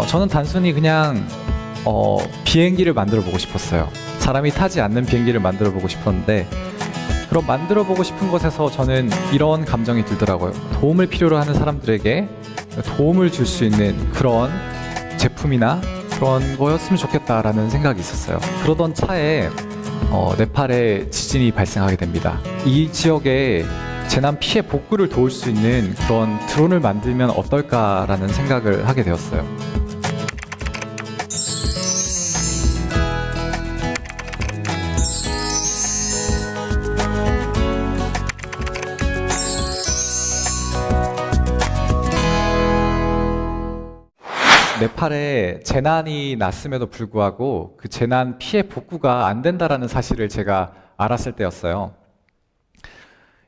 저는 단순히 그냥 비행기를 만들어 보고 싶었어요. 사람이 타지 않는 비행기를 만들어 보고 싶었는데, 그럼 만들어 보고 싶은 것에서 저는 이런 감정이 들더라고요. 도움을 필요로 하는 사람들에게 도움을 줄 수 있는 그런 제품이나 그런 거였으면 좋겠다라는 생각이 있었어요. 그러던 차에 네팔에 지진이 발생하게 됩니다. 이 지역에 재난 피해 복구를 도울 수 있는 그런 드론을 만들면 어떨까라는 생각을 하게 되었어요. 네팔에 재난이 났음에도 불구하고 그 재난 피해 복구가 안 된다라는 사실을 제가 알았을 때였어요.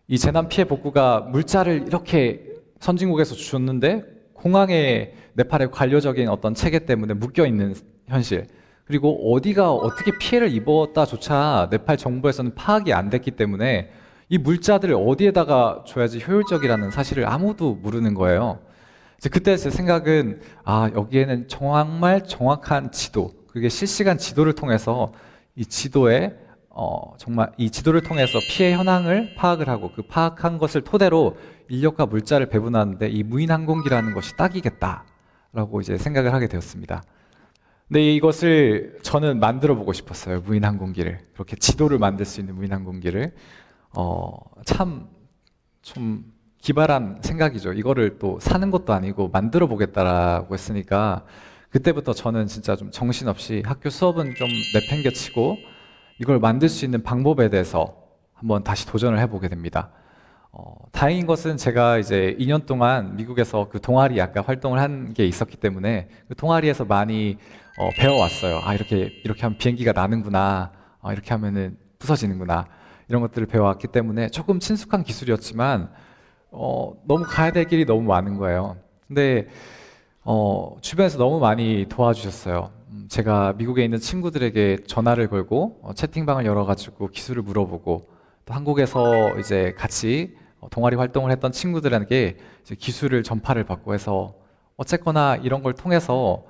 이 재난 피해 복구가 물자를 이렇게 선진국에서 주셨는데 공항에 네팔의 관료적인 어떤 체계 때문에 묶여 있는 현실, 그리고 어디가 어떻게 피해를 입었다조차 네팔 정부에서는 파악이 안 됐기 때문에 이 물자들을 어디에다가 줘야지 효율적이라는 사실을 아무도 모르는 거예요. 그때 제 생각은, 여기에는 정말 정확한 지도, 그게 실시간 지도를 통해서 이 지도에 정말 이 지도를 통해서 피해 현황을 파악을 하고 그 파악한 것을 토대로 인력과 물자를 배분하는데 이 무인항공기라는 것이 딱이겠다라고 이제 생각을 하게 되었습니다. 근데 이것을 저는 만들어 보고 싶었어요. 무인항공기를. 그렇게 지도를 만들 수 있는 무인항공기를. 참 좀 기발한 생각이죠. 이거를 또 사는 것도 아니고 만들어 보겠다라고 했으니까 그때부터 저는 진짜 좀 정신없이 학교 수업은 좀 내팽개치고 이걸 만들 수 있는 방법에 대해서 한번 다시 도전을 해보게 됩니다. 다행인 것은 제가 이제 2년 동안 미국에서 그 동아리 약간 활동을 한 게 있었기 때문에 그 동아리에서 많이 배워왔어요. 이렇게 하면 비행기가 나는구나. 이렇게 하면은 부서지는구나. 이런 것들을 배워왔기 때문에 조금 친숙한 기술이었지만 너무 가야 될 길이 너무 많은 거예요. 근데 주변에서 너무 많이 도와주셨어요. 제가 미국에 있는 친구들에게 전화를 걸고 채팅방을 열어가지고 기술을 물어보고, 또 한국에서 이제 같이 동아리 활동을 했던 친구들에게 이제 기술을 전파를 받고 해서 어쨌거나 이런 걸 통해서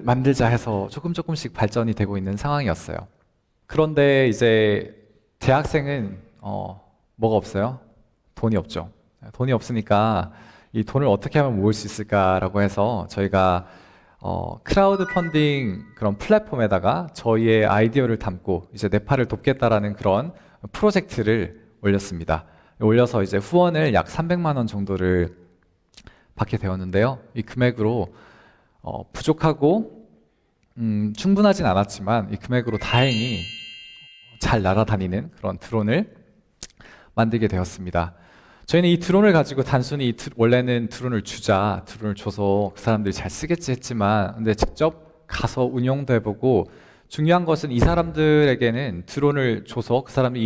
만들자 해서 조금씩 발전이 되고 있는 상황이었어요. 그런데 이제 대학생은 뭐가 없어요? 돈이 없죠. 돈이 없으니까 이 돈을 어떻게 하면 모을 수 있을까라고 해서 저희가 크라우드 펀딩 그런 플랫폼에다가 저희의 아이디어를 담고 이제 네팔을 돕겠다라는 그런 프로젝트를 올렸습니다. 올려서 이제 후원을 약 300만 원 정도를 받게 되었는데요. 이 금액으로 부족하고 충분하진 않았지만 이 금액으로 다행히 잘 날아다니는 그런 드론을 만들게 되었습니다. 저희는 이 드론을 가지고 단순히 원래는 드론을 줘서 그 사람들이 잘 쓰겠지 했지만, 근데 직접 가서 운영도 해보고, 중요한 것은 이 사람들에게는 드론을 줘서 그 사람이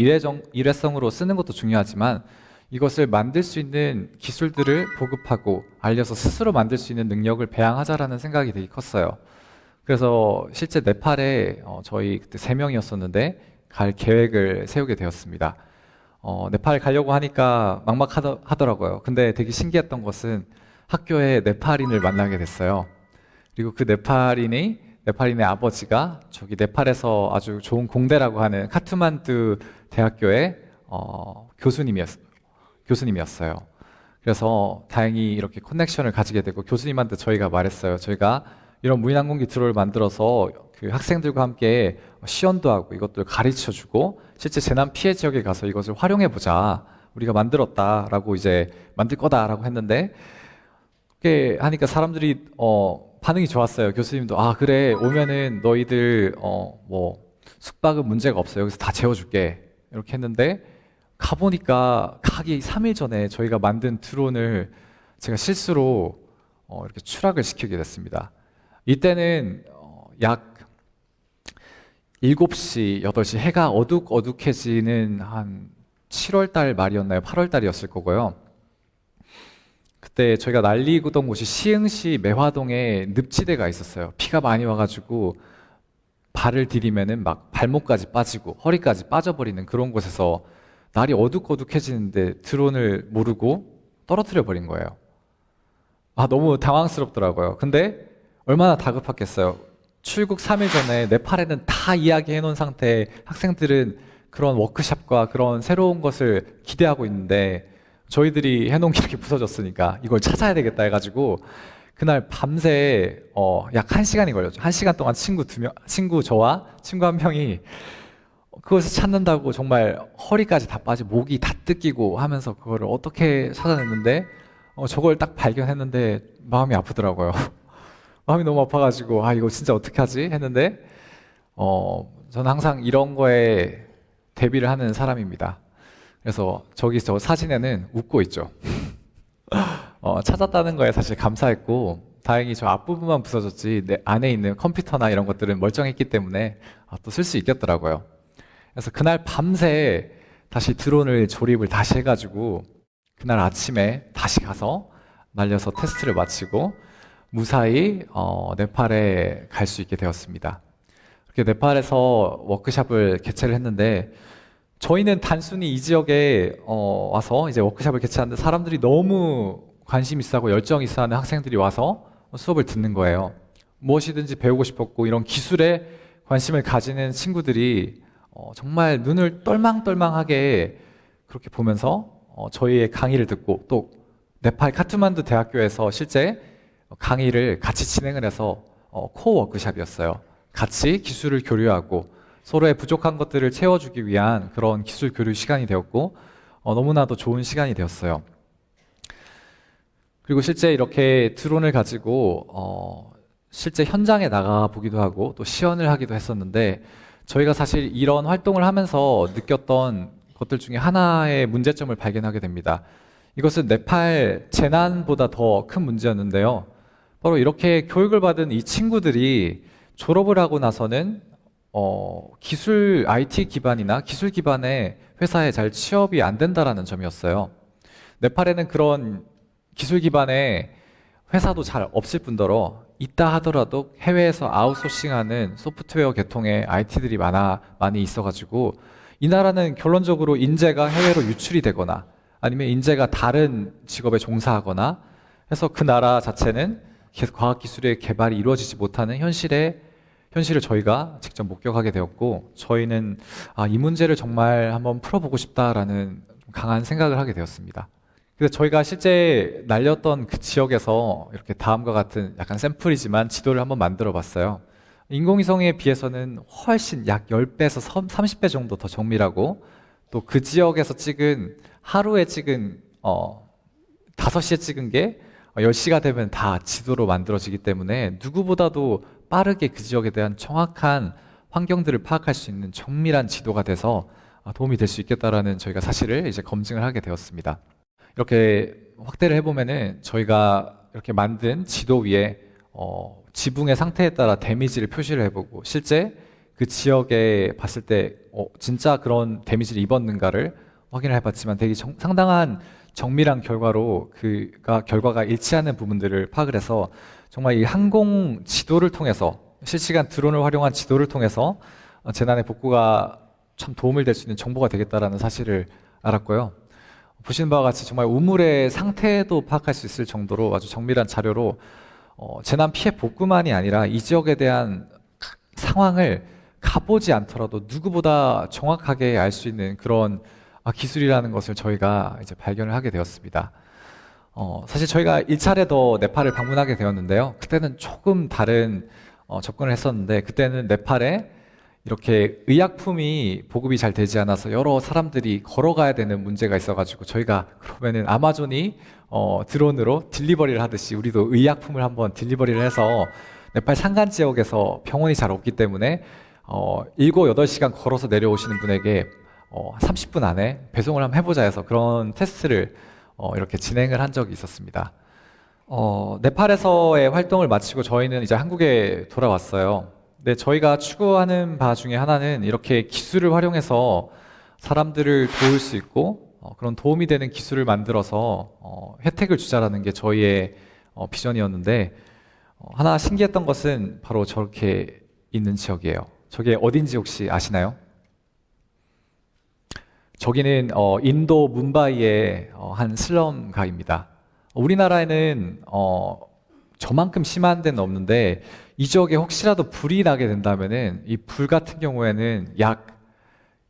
일회성으로 쓰는 것도 중요하지만 이것을 만들 수 있는 기술들을 보급하고 알려서 스스로 만들 수 있는 능력을 배양하자라는 생각이 되게 컸어요. 그래서 실제 네팔에 저희 그때 3명이었었는데 갈 계획을 세우게 되었습니다. 네팔 가려고 하니까 막막하더라고요. 근데 되게 신기했던 것은 학교에 네팔인을 만나게 됐어요. 그리고 그 네팔인의 아버지가 저기 네팔에서 아주 좋은 공대라고 하는 카트만두 대학교의 교수님이었어요. 그래서 다행히 이렇게 커넥션을 가지게 되고 교수님한테 저희가 말했어요. 저희가 이런 무인항공기 드론을 만들어서 그 학생들과 함께 시연도 하고 이것들 가르쳐주고 실제 재난 피해 지역에 가서 이것을 활용해보자. 우리가 만들었다라고 이제 만들 거다라고 했는데 그렇게 하니까 사람들이 반응이 좋았어요. 교수님도 그래 오면은 너희들 뭐 숙박은 문제가 없어요. 여기서 다 재워줄게. 이렇게 했는데 가보니까 가기 3일 전에 저희가 만든 드론을 제가 실수로 이렇게 추락을 시키게 됐습니다. 이때는 약 7시, 8시 해가 어둑어둑해지는 한 7월 달 말이었나요? 8월 달이었을 거고요. 그때 저희가 난리구던 곳이 시흥시 매화동에 늪지대가 있었어요. 비가 많이 와가지고 발을 디디면은 막 발목까지 빠지고 허리까지 빠져버리는 그런 곳에서 날이 어둑어둑해지는데 드론을 모르고 떨어뜨려 버린 거예요. 너무 당황스럽더라고요. 근데 얼마나 다급했겠어요. 출국 3일 전에 네팔에는 다 이야기해 놓은 상태에 학생들은 그런 워크숍과 그런 새로운 것을 기대하고 있는데 저희들이 해놓은 게 이렇게 부서졌으니까 이걸 찾아야 되겠다 해가지고 그날 밤새 약 1시간이 걸렸죠. 1시간 동안 저와 친구 한 명이 그것을 찾는다고 정말 허리까지 다 빠지고 목이 다 뜯기고 하면서 그거를 어떻게 찾아냈는데 저걸 딱 발견했는데 마음이 아프더라고요. 마음이 너무 아파가지고 이거 진짜 어떻게 하지 했는데 저는 항상 이런 거에 대비를 하는 사람입니다. 그래서 저 사진에는 웃고 있죠. 찾았다는 거에 사실 감사했고 다행히 저 앞부분만 부서졌지 내 안에 있는 컴퓨터나 이런 것들은 멀쩡했기 때문에 또 쓸 수 있겠더라고요. 그래서 그날 밤새 다시 드론을 조립을 다시 해가지고 그날 아침에 다시 가서 날려서 테스트를 마치고 무사히 네팔에 갈 수 있게 되었습니다. 그렇게 네팔에서 워크숍을 개최를 했는데 저희는 단순히 이 지역에 와서 이제 워크숍을 개최하는데 사람들이 너무 관심 있어 하고 열정 있어 하는 학생들이 와서 수업을 듣는 거예요. 무엇이든지 배우고 싶었고 이런 기술에 관심을 가지는 친구들이 정말 눈을 똘망똘망하게 그렇게 보면서 저희의 강의를 듣고 또 네팔 카트만두 대학교에서 실제 강의를 같이 진행을 해서 코어 워크숍이었어요. 같이 기술을 교류하고 서로의 부족한 것들을 채워주기 위한 그런 기술 교류 시간이 되었고 너무나도 좋은 시간이 되었어요. 그리고 실제 이렇게 드론을 가지고 실제 현장에 나가 보기도 하고 또 시연을 하기도 했었는데 저희가 사실 이런 활동을 하면서 느꼈던 것들 중에 하나의 문제점을 발견하게 됩니다. 이것은 네팔 재난보다 더 큰 문제였는데요. 바로 이렇게 교육을 받은 이 친구들이 졸업을 하고 나서는 기술 IT 기반이나 기술 기반의 회사에 잘 취업이 안 된다라는 점이었어요. 네팔에는 그런 기술 기반의 회사도 잘 없을 뿐더러 있다 하더라도 해외에서 아웃소싱하는 소프트웨어 계통의 IT들이 많이 있어가지고 이 나라는 결론적으로 인재가 해외로 유출이 되거나 아니면 인재가 다른 직업에 종사하거나 해서 그 나라 자체는 과학기술의 개발이 이루어지지 못하는 현실을 저희가 직접 목격하게 되었고 저희는 이 문제를 정말 한번 풀어보고 싶다라는 강한 생각을 하게 되었습니다. 그래서 저희가 실제 날렸던 그 지역에서 이렇게 다음과 같은 약간 샘플이지만 지도를 한번 만들어 봤어요. 인공위성에 비해서는 훨씬 약 10배에서 30배 정도 더 정밀하고 또 그 지역에서 하루에 찍은 5시에 찍은 게 10시가 되면 다 지도로 만들어지기 때문에 누구보다도 빠르게 그 지역에 대한 정확한 환경들을 파악할 수 있는 정밀한 지도가 돼서 도움이 될 수 있겠다라는 저희가 사실을 이제 검증을 하게 되었습니다. 이렇게 확대를 해보면은 저희가 이렇게 만든 지도 위에 지붕의 상태에 따라 데미지를 표시를 해보고 실제 그 지역에 봤을 때 진짜 그런 데미지를 입었는가를 확인을 해봤지만 되게 상당한 정밀한 결과로 결과가 일치하는 부분들을 파악을 해서 정말 이 항공 지도를 통해서 실시간 드론을 활용한 지도를 통해서 재난의 복구가 참 도움을 될 수 있는 정보가 되겠다라는 사실을 알았고요. 보시는 바와 같이 정말 우물의 상태도 파악할 수 있을 정도로 아주 정밀한 자료로 재난 피해 복구만이 아니라 이 지역에 대한 상황을 가보지 않더라도 누구보다 정확하게 알 수 있는 그런 기술이라는 것을 저희가 이제 발견을 하게 되었습니다. 사실 저희가 1차례 더 네팔을 방문하게 되었는데요. 그때는 조금 다른 접근을 했었는데 그때는 네팔에 이렇게 의약품이 보급이 잘 되지 않아서 여러 사람들이 걸어가야 되는 문제가 있어가지고 저희가 그러면은 아마존이 드론으로 딜리버리를 하듯이 우리도 의약품을 한번 딜리버리를 해서 네팔 산간 지역에서 병원이 잘 없기 때문에 7, 8시간 걸어서 내려오시는 분에게 30분 안에 배송을 한번 해보자 해서 그런 테스트를 이렇게 진행을 한 적이 있었습니다. 네팔에서의 활동을 마치고 저희는 이제 한국에 돌아왔어요. 네, 저희가 추구하는 바 중에 하나는 이렇게 기술을 활용해서 사람들을 도울 수 있고 그런 도움이 되는 기술을 만들어서 혜택을 주자라는 게 저희의 비전이었는데 하나 신기했던 것은 바로 저렇게 있는 지역이에요. 저게 어딘지 혹시 아시나요? 저기는 인도 뭄바이의 한 슬럼가입니다. 우리나라에는 저만큼 심한 데는 없는데 이 지역에 혹시라도 불이 나게 된다면은 이 불 같은 경우에는 약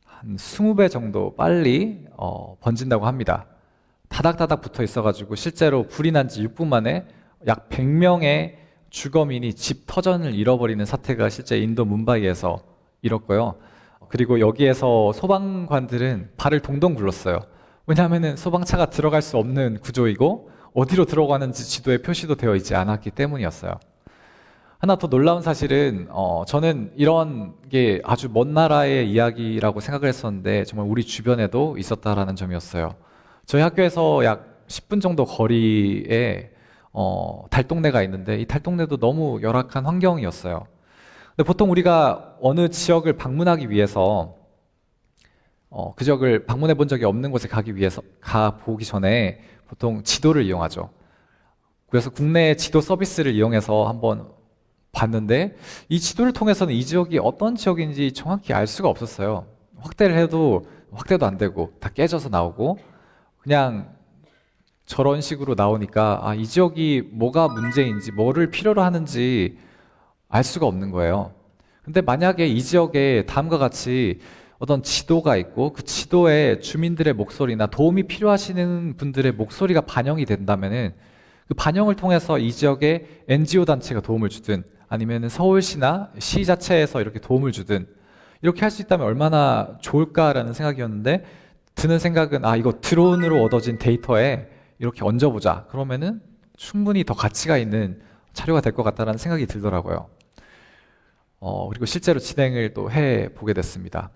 한 20배 정도 빨리 번진다고 합니다. 다닥다닥 붙어 있어가지고 실제로 불이 난 지 6분 만에 약 100명의 주거민이 집 터전을 잃어버리는 사태가 실제 인도 뭄바이에서 일었고요. 그리고 여기에서 소방관들은 발을 동동 굴렀어요. 왜냐하면 소방차가 들어갈 수 없는 구조이고 어디로 들어가는지 지도에 표시도 되어 있지 않았기 때문이었어요. 하나 더 놀라운 사실은 저는 이런 게 아주 먼 나라의 이야기라고 생각을 했었는데 정말 우리 주변에도 있었다라는 점이었어요. 저희 학교에서 약 10분 정도 거리에 달동네가 있는데 이 달동네도 너무 열악한 환경이었어요. 근데 보통 우리가 어느 지역을 방문하기 위해서 그 지역을 방문해 본 적이 없는 곳에 가 보기 전에 보통 지도를 이용하죠. 그래서 국내 지도 서비스를 이용해서 한번 봤는데 이 지도를 통해서는 이 지역이 어떤 지역인지 정확히 알 수가 없었어요. 확대를 해도 확대도 안 되고 다 깨져서 나오고 그냥 저런 식으로 나오니까 이 지역이 뭐가 문제인지 뭐를 필요로 하는지 알 수가 없는 거예요. 근데 만약에 이 지역에 다음과 같이 어떤 지도가 있고 그 지도에 주민들의 목소리나 도움이 필요하시는 분들의 목소리가 반영이 된다면은 그 반영을 통해서 이 지역의 NGO 단체가 도움을 주든 아니면 서울시나 시 자체에서 이렇게 도움을 주든 이렇게 할 수 있다면 얼마나 좋을까라는 생각이었는데 드는 생각은 이거 드론으로 얻어진 데이터에 이렇게 얹어보자. 그러면은 충분히 더 가치가 있는 자료가 될 것 같다라는 생각이 들더라고요. 그리고 실제로 진행을 또 해보게 됐습니다.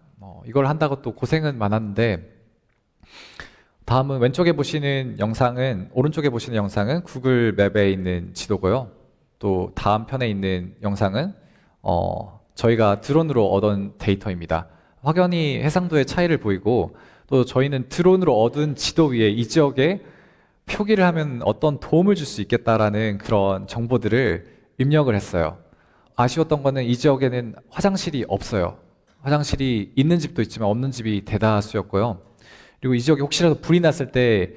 이걸 한다고 또 고생은 많았는데 다음은 오른쪽에 보시는 영상은 구글 맵에 있는 지도고요. 또 다음 편에 있는 영상은 저희가 드론으로 얻은 데이터입니다. 확연히 해상도의 차이를 보이고 또 저희는 드론으로 얻은 지도 위에 이 지역에 표기를 하면 어떤 도움을 줄 수 있겠다라는 그런 정보들을 입력을 했어요. 아쉬웠던 거는 이 지역에는 화장실이 없어요. 화장실이 있는 집도 있지만 없는 집이 대다수였고요. 그리고 이 지역에 혹시라도 불이 났을 때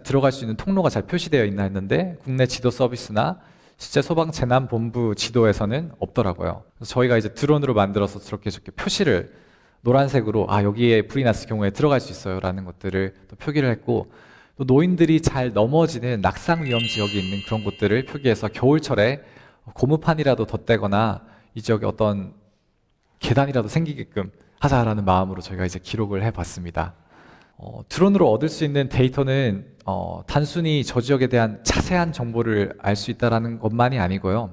들어갈 수 있는 통로가 잘 표시되어 있나 했는데 국내 지도 서비스나 실제 소방재난본부 지도에서는 없더라고요. 그래서 저희가 이제 드론으로 만들어서 저렇게 표시를 노란색으로 여기에 불이 났을 경우에 들어갈 수 있어요 라는 것들을 또 표기를 했고 또 노인들이 잘 넘어지는 낙상 위험 지역이 있는 그런 곳들을 표기해서 겨울철에 고무판이라도 덧대거나 이 지역에 어떤 계단이라도 생기게끔 하자라는 마음으로 저희가 이제 기록을 해봤습니다. 드론으로 얻을 수 있는 데이터는 단순히 저 지역에 대한 자세한 정보를 알 수 있다는 것만이 아니고요.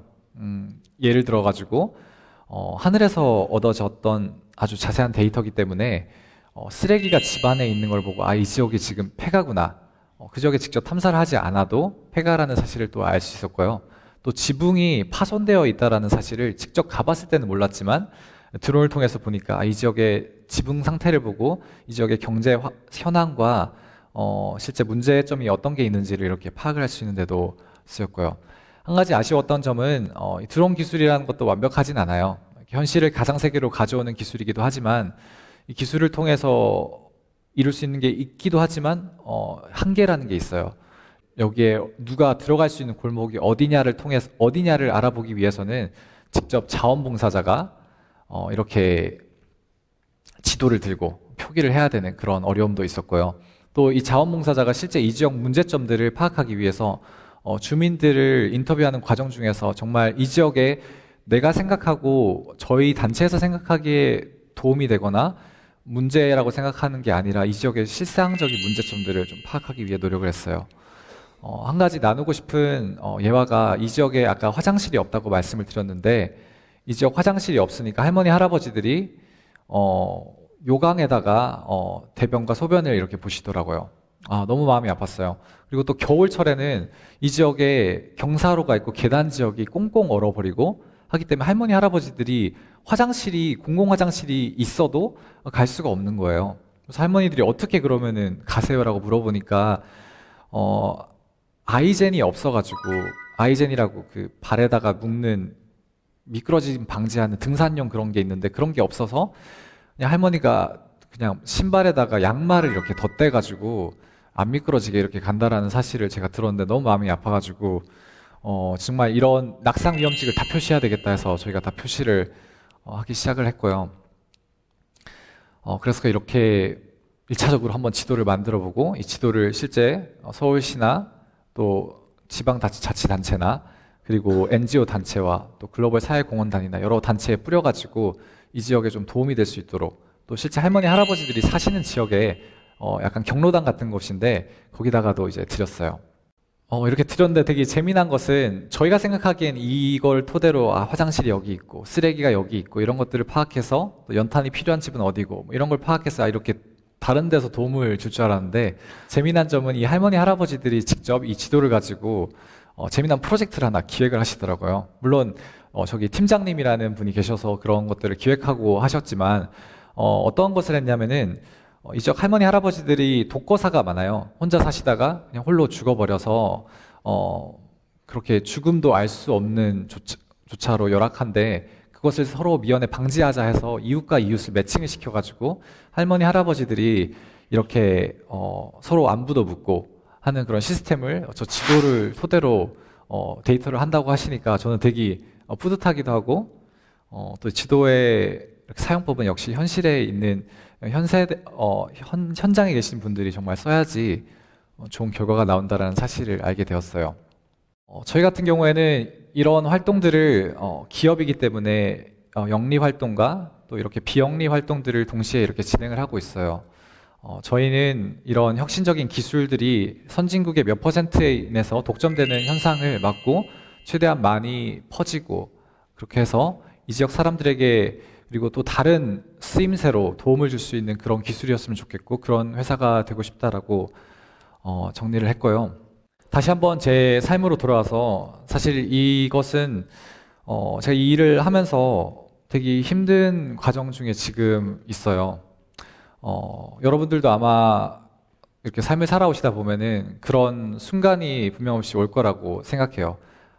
예를 들어가지고 하늘에서 얻어졌던 아주 자세한 데이터이기 때문에 쓰레기가 집안에 있는 걸 보고 이 지역이 지금 폐가구나. 그 지역에 직접 탐사를 하지 않아도 폐가라는 사실을 또 알 수 있었고요. 또 지붕이 파손되어 있다는 사실을 직접 가봤을 때는 몰랐지만 드론을 통해서 보니까 이 지역의 지붕 상태를 보고 이 지역의 경제 현황과 실제 문제점이 어떤 게 있는지를 이렇게 파악을 할 수 있는 데도 쓰였고요. 한 가지 아쉬웠던 점은 이 드론 기술이라는 것도 완벽하진 않아요. 현실을 가상세계로 가져오는 기술이기도 하지만 이 기술을 통해서 이룰 수 있는 게 있기도 하지만 한계라는 게 있어요. 여기에 누가 들어갈 수 있는 골목이 어디냐를 알아보기 위해서는 직접 자원봉사자가 이렇게 지도를 들고 표기를 해야 되는 그런 어려움도 있었고요. 또 이 자원봉사자가 실제 이 지역 문제점들을 파악하기 위해서 주민들을 인터뷰하는 과정 중에서 정말 이 지역에 내가 생각하고 저희 단체에서 생각하기에 도움이 되거나 문제라고 생각하는 게 아니라 이 지역의 실상적인 문제점들을 좀 파악하기 위해 노력을 했어요. 한 가지 나누고 싶은 예화가 이 지역에 아까 화장실이 없다고 말씀을 드렸는데 이 지역 화장실이 없으니까 할머니 할아버지들이 요강에다가 대변과 소변을 이렇게 보시더라고요. 너무 마음이 아팠어요. 그리고 또 겨울철에는 이 지역에 경사로가 있고 계단 지역이 꽁꽁 얼어버리고 하기 때문에 할머니 할아버지들이 공공 화장실이 있어도 갈 수가 없는 거예요. 그래서 할머니들이 어떻게 그러면은 가세요라고 물어보니까 아이젠이 없어가지고 아이젠이라고 그 발에다가 묶는 미끄러짐 방지하는 등산용 그런 게 있는데 그런 게 없어서 그냥 할머니가 그냥 신발에다가 양말을 이렇게 덧대가지고 안 미끄러지게 이렇게 간다라는 사실을 제가 들었는데 너무 마음이 아파가지고 정말 이런 낙상 위험직을 다 표시해야 되겠다 해서 저희가 다 표시를 하기 시작을 했고요. 그래서 이렇게 1차적으로 한번 지도를 만들어 보고, 이 지도를 실제 서울시나 또 지방자치단체나 그리고 NGO 단체와 또 글로벌 사회공헌단이나 여러 단체에 뿌려가지고 이 지역에 좀 도움이 될 수 있도록, 또 실제 할머니 할아버지들이 사시는 지역에 약간 경로당 같은 곳인데 거기다가도 이제 드렸어요. 이렇게 드렸는데 되게 재미난 것은 저희가 생각하기엔 이걸 토대로 화장실이 여기 있고 쓰레기가 여기 있고 이런 것들을 파악해서 또 연탄이 필요한 집은 어디고 뭐 이런 걸 파악해서 이렇게 다른 데서 도움을 줄 줄 알았는데, 재미난 점은 이 할머니 할아버지들이 직접 이 지도를 가지고 재미난 프로젝트를 하나 기획을 하시더라고요. 물론 저기 팀장님이라는 분이 계셔서 그런 것들을 기획하고 하셨지만 어떤 것을 했냐면은 이 지역 할머니 할아버지들이 독거사가 많아요. 혼자 사시다가 그냥 홀로 죽어버려서 그렇게 죽음도 알 수 없는 조차로 열악한데, 그것을 서로 미연에 방지하자 해서 이웃과 이웃을 매칭을 시켜가지고 할머니 할아버지들이 이렇게 서로 안부도 묻고 하는 그런 시스템을 저 지도를 토대로 데이터를 한다고 하시니까 저는 되게 뿌듯하기도 하고, 또 지도의 사용법은 역시 현실에 있는 현장에 계신 분들이 정말 써야지 좋은 결과가 나온다는 사실을 알게 되었어요. 저희 같은 경우에는 이런 활동들을 기업이기 때문에 영리 활동과 또 이렇게 비영리 활동들을 동시에 이렇게 진행을 하고 있어요. 저희는 이런 혁신적인 기술들이 선진국의 몇 퍼센트에 인해서 독점되는 현상을 막고 최대한 많이 퍼지고, 그렇게 해서 이 지역 사람들에게 그리고 또 다른 쓰임새로 도움을 줄 수 있는 그런 기술이었으면 좋겠고, 그런 회사가 되고 싶다라고 정리를 했고요. 다시 한번 제 삶으로 돌아와서, 사실 이것은 제가 이 일을 하면서 되게 힘든 과정 중에 지금 있어요. 여러분들도 아마 이렇게 삶을 살아오시다 보면은 그런 순간이 분명 없이 올 거라고 생각해요.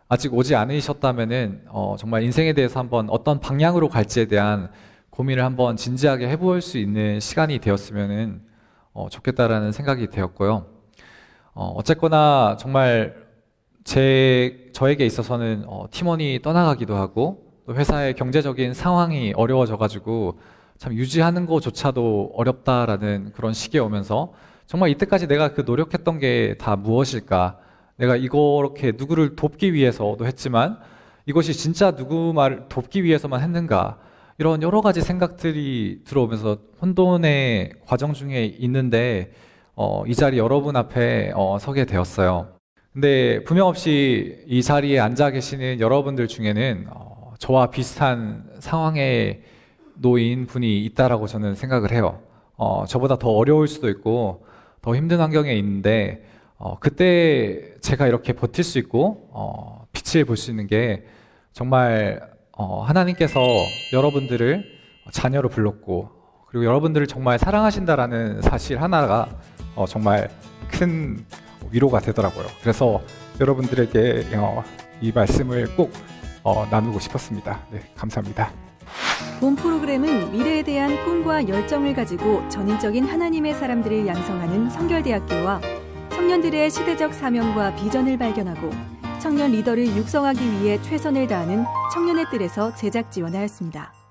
아직 오지 않으셨다면은 정말 인생에 대해서 한번 어떤 방향으로 갈지에 대한 고민을 한번 진지하게 해볼 수 있는 시간이 되었으면은 좋겠다라는 생각이 되었고요. 어쨌거나 정말 저에게 있어서는 팀원이 떠나가기도 하고 또 회사의 경제적인 상황이 어려워져가지고 참 유지하는 것조차도 어렵다라는 그런 시기에 오면서 정말 이때까지 내가 그 노력했던 게 다 무엇일까? 내가 이렇게 누구를 돕기 위해서도 했지만 이것이 진짜 누구를 돕기 위해서만 했는가? 이런 여러 가지 생각들이 들어오면서 혼돈의 과정 중에 있는데 이 자리 여러분 앞에 서게 되었어요. 근데 분명 없이 이 자리에 앉아 계시는 여러분들 중에는 저와 비슷한 상황에 놓인 분이 있다라고 저는 생각을 해요. 저보다 더 어려울 수도 있고 더 힘든 환경에 있는데 그때 제가 이렇게 버틸 수 있고 빛을 볼 수 있는 게 정말 하나님께서 여러분들을 자녀로 불렀고, 그리고 여러분들을 정말 사랑하신다라는 사실 하나가 정말 큰 위로가 되더라고요. 그래서 여러분들에게 이 말씀을 꼭 나누고 싶었습니다. 네, 감사합니다. 본 프로그램은 미래에 대한 꿈과 열정을 가지고 전인적인 하나님의 사람들을 양성하는 성결대학교와 청년들의 시대적 사명과 비전을 발견하고 청년 리더를 육성하기 위해 최선을 다하는 청년의 뜰에서 제작 지원하였습니다.